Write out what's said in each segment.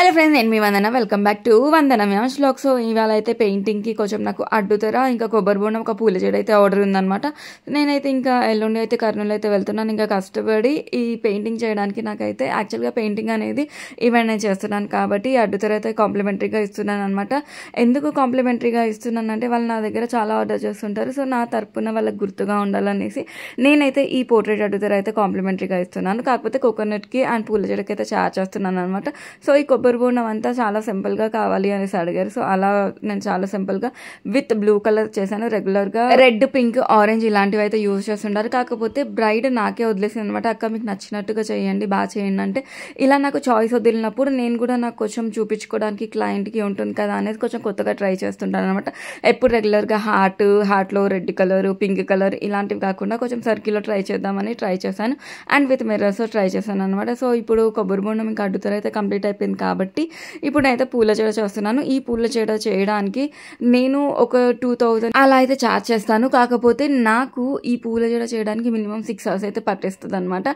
Hello friends, నేను మీ Vandana. Welcome back to Vandana ma'am's vlog. So ఇవాళ అయితే పెయింటింగ్కి కొంచెం నాకు అడ్డుతెర ఇంకా కొబ్బరి బోండం ఒక పూల చెడు అయితే ఆర్డర్ ఉందనమాట. నేనైతే ఇంకా ఎల్లుండి అయితే కర్నూలు అయితే వెళ్తున్నాను. ఇంకా కష్టపడి ఈ పెయింటింగ్ చేయడానికి నాకైతే యాక్చువల్గా పెయింటింగ్ అనేది ఈవెంట్ నేను చేస్తున్నాను కాబట్టి అడ్డుతెర అయితే కాంప్లిమెంటరీగా ఇస్తున్నాను అనమాట. ఎందుకు కాంప్లిమెంటరీగా ఇస్తున్నానంటే వాళ్ళు నా దగ్గర చాలా ఆర్డర్ చేస్తుంటారు. సో నా తరపున వాళ్ళకి గుర్తుగా ఉండాలనేసి నేనైతే ఈ పోర్ట్రేట్ అడ్డుతెర అయితే కాంప్లిమెంటరీగా ఇస్తున్నాను. కాకపోతే కోకోనట్కి అండ్ పూల చెడుకి అయితే చార్జ్ చేస్తున్నాను అనమాట. సో ఈ కొబ్బరి బోండం అంతా చాలా సింపుల్గా కావాలి అనేసి అడిగారు. సో అలా నేను చాలా సింపుల్గా విత్ బ్లూ కలర్ చేశాను. రెగ్యులర్గా రెడ్, పింక్, ఆరెంజ్ ఇలాంటివి అయితే యూజ్ చేస్తుంటారు. కాకపోతే బ్రైడ్ నాకే వదిలేసింది అనమాట. అక్క మీకు నచ్చినట్టుగా చేయండి, బాగా చేయండి అంటే ఇలా నాకు చాయిస్ వదిలినప్పుడు నేను కూడా నాకు కొంచెం చూపించుకోవడానికి క్లయింట్కి ఉంటుంది కదా అనేది కొంచెం కొత్తగా ట్రై చేస్తుంటాను అనమాట. ఎప్పుడు రెగ్యులర్గా హార్ట్లో రెడ్ కలర్, పింక్ కలర్ ఇలాంటివి కాకుండా కొంచెం సర్కిల్లో ట్రై చేద్దామని ట్రై చేశాను. అండ్ విత్ మిర్రర్స్ ట్రై చేశాను అనమాట. సో ఇప్పుడు కొబ్బరి బోండం ఇంకా అడ్డుతెర అయితే కంప్లీట్ అయిపోయింది కాబట్టి ఇప్పుడు అయితే పూల చెడ చేస్తున్నాను. ఈ పూల చెడ చేయడానికి నేను ఒక 2000 అలా అయితే చార్జ్ చేస్తాను. కాకపోతే నాకు ఈ పూల చెడ చేయడానికి మినిమం 6 hours అయితే పట్టేస్తుంది అనమాట.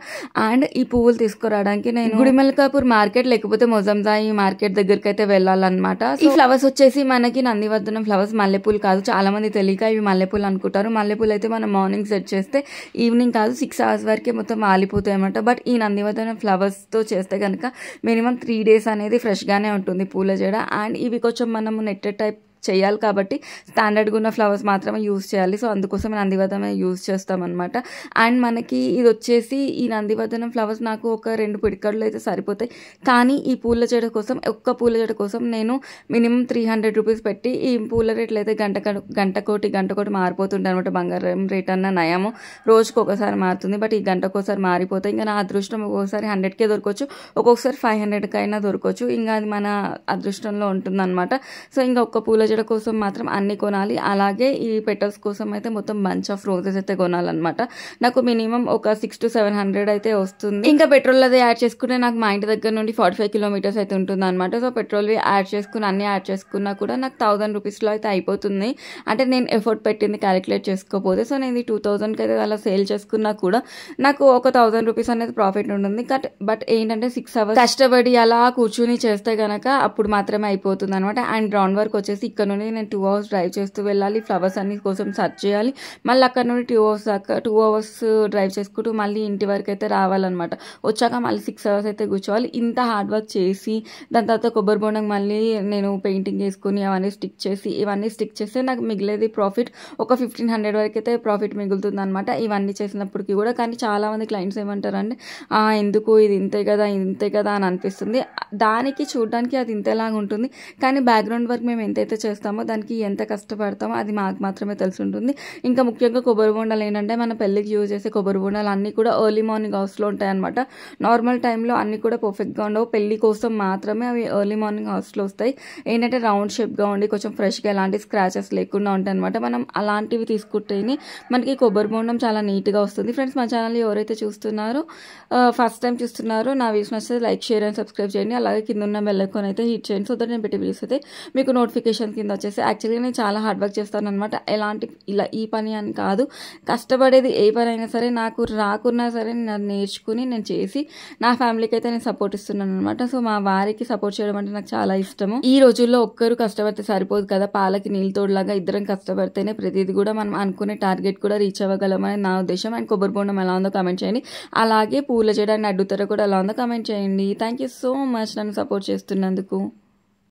అండ్ ఈ పువ్వులు తీసుకురావడానికి నేను గుడిమల్కాపూర్ మార్కెట్ లేకపోతే మొజంజాయి మార్కెట్ దగ్గరికి అయితే వెళ్ళాలన్నమాట. ఈ ఫ్లవర్స్ వచ్చేసి మనకి నందివర్ధనం ఫ్లవర్స్, మల్లెపూలు కాదు. చాలా మంది తెలియక ఇవి మల్లెపూలు అనుకుంటారు. మల్లెపూలు అయితే మనం మార్నింగ్ సెట్ చేస్తే ఈవినింగ్ కాదు 6 hours వరకే మొత్తం వాలిపోతాయి అనమాట. బట్ ఈ నందివర్ధనం ఫ్లవర్స్ తో చేస్తే కనుక మినిమం 3 days అనేది ఫ్రెష్ గానే ఉంటుంది పూల జడ. అండ్ ఇవి కొంచెం మనము నెట్టెడ్ టైప్ చేయాలి కాబట్టి స్టాండర్డ్గా ఉన్న ఫ్లవర్స్ మాత్రమే యూజ్ చేయాలి. సో అందుకోసం నందివర్ధనం యూజ్ చేస్తామన్నమాట. అండ్ మనకి ఇది వచ్చేసి ఈ నందివర్ధనం ఫ్లవర్స్ నాకు ఒక 2 పిడికడ్లు అయితే సరిపోతాయి. కానీ ఈ పూల చెడ కోసం, ఒక్క పూల చెడ కోసం నేను మినిమం 300 rupees పెట్టి ఈ పూల రేట్లు అయితే గంటకోటి మారిపోతుంటాయి అనమాట. బంగారం రేట్ అన్న నయము రోజుకి ఒకసారి మారుతుంది. బట్ ఈ గంటకోసారి మారిపోతాయి. ఇంకా నా అదృష్టం ఒక్కొక్కసారి 100కే దొరకవచ్చు, ఒక్కొక్కసారి 500కైనా దొరకవచ్చు. ఇంకా అది మన అదృష్టంలో ఉంటుందన్నమాట. సో ఇంకా ఒక్క పూల చెడ కోసం మాత్రం అన్ని కొనాలి. అలాగే ఈ పెటల్స్ కోసం అయితే మొత్తం బంచ్ ఆఫ్ రోజెస్ అయితే కొనాలన్నమాట. నాకు మినిమం ఒక 600 to 700 అయితే వస్తుంది. ఇంకా పెట్రోల్ అది యాడ్ చేసుకుంటే నాకు మా ఇంటి దగ్గర నుండి 45 kilometers అయితే ఉంటుంది అనమాట. సో పెట్రోల్ యాడ్ చేసుకుని అన్ని యాడ్ చేసుకున్నా కూడా నాకు 1000 rupeesలో అయితే అయిపోతుంది. అంటే నేను ఎఫర్ట్ పెట్టింది క్యాలిక్యులేట్ చేసుకోకపోతే. సో నేను 2000కి అయితే అలా సేల్ చేసుకున్నా కూడా నాకు ఒక 1000 rupees అనేది ప్రాఫిట్ ఉంటుంది. బట్ ఏంటంటే 6 hours కష్టపడి అలా కూర్చుని చేస్తే గనక అప్పుడు మాత్రమే అయిపోతుంది అనమాట. అండ్ గ్రౌండ్ వర్క్ వచ్చేసి ఇక్కడ నుండి నేను 2 hours డ్రైవ్ చేస్తూ వెళ్ళాలి. ఫ్లవర్స్ అన్ని కోసం సర్చ్ చేయాలి. మళ్ళీ అక్కడ నుండి 2 hours డ్రైవ్ చేసుకుంటూ మళ్ళీ ఇంటి వరకు అయితే రావాలన్నమాట. వచ్చాక మళ్ళీ 6 hours అయితే కూర్చోవాలి. ఇంత హార్డ్ వర్క్ చేసి దాని తర్వాత కొబ్బరి బోండం మళ్ళీ నేను పెయింటింగ్ వేసుకుని అవన్నీ స్టిక్ చేస్తే నాకు మిగిలేది ప్రాఫిట్ ఒక 1500 వరకు అయితే ప్రాఫిట్ మిగులుతుంది అనమాట ఇవన్నీ చేసినప్పటికీ కూడా. కానీ చాలా మంది క్లయింట్స్ ఏమంటారంటే ఎందుకు ఇది ఇంతే కదా అని అనిపిస్తుంది. దానికి చూడడానికి అది ఇంతేలాగా ఉంటుంది. కానీ బ్యాక్గ్రౌండ్ వర్క్ మేము ఎంతైతే చేస్తామో దానికి ఎంత కష్టపడతామో అది మాకు మాత్రమే తెలిసి ఉంటుంది. ఇంకా ముఖ్యంగా కొబ్బరి బోండాలు ఏంటంటే మన పెళ్ళికి యూజ్ చేసే కొబ్బరి బోండాలు అన్నీ కూడా ఎర్లీ మార్నింగ్ హౌస్లో ఉంటాయి అనమాట. నార్మల్ టైంలో అన్నీ కూడా పర్ఫెక్ట్గా ఉండవు. పెళ్లి కోసం మాత్రమే అవి ఎర్లీ మార్నింగ్ హౌస్లో వస్తాయి. ఏంటంటే రౌండ్ షేప్గా ఉండి కొంచెం ఫ్రెష్గా ఎలాంటి స్క్రాచెస్ లేకుండా ఉంటాయి అనమాట. మనం అలాంటివి తీసుకుంటేనే మనకి కొబ్బరి బోండం చాలా నీట్గా వస్తుంది. ఫ్రెండ్స్, మా ఛానల్ ఎవరైతే చూస్తున్నారో ఫస్ట్ టైం చూస్తున్నారో నా వీడియోస్ నచ్చితే లైక్, షేర్ అండ్ సబ్స్క్రైబ్ చేయండి. అలాగే కింద ఉన్న బెల్ ఐకాన్ అయితే హిట్ చేయండి. సో దట్ నేను పెట్టే వీడియోస్ అయితే మీకు నోటిఫికేషన్ కింద వచ్చేసి. యాక్చువల్గా నేను చాలా హార్డ్ వర్క్ చేస్తాను అనమాట. ఎలాంటి ఇలా ఈ పని అని కాదు, కష్టపడేది ఏ పని అయినా సరే నాకు రాకున్నా సరే నేను నేర్చుకుని నేను చేసి నా ఫ్యామిలీకి అయితే నేను సపోర్ట్ ఇస్తున్నాను అనమాట. సో మా వారికి సపోర్ట్ చేయడం అంటే నాకు చాలా ఇష్టము. ఈ రోజుల్లో ఒక్కరు కష్టపడితే సరిపోదు కదా, పాలకి నీళ్ళు తోడులాగా ఇద్దరం కష్టపడితేనే ప్రతిదీ కూడా మనం అనుకునే టార్గెట్ కూడా రీచ్ అవ్వగలమని నా ఉద్దేశం. అండ్ కొబ్బరి బోండం ఎలా ఉందో కామెంట్ చేయండి. అలాగే పూల చెడ అండ్ అడ్డుతెర కూడా ఎలా ఉందో కామెంట్ చేయండి. థ్యాంక్ యూ సో మచ్ నన్ను సపోర్ట్ చేస్తున్నందుకు.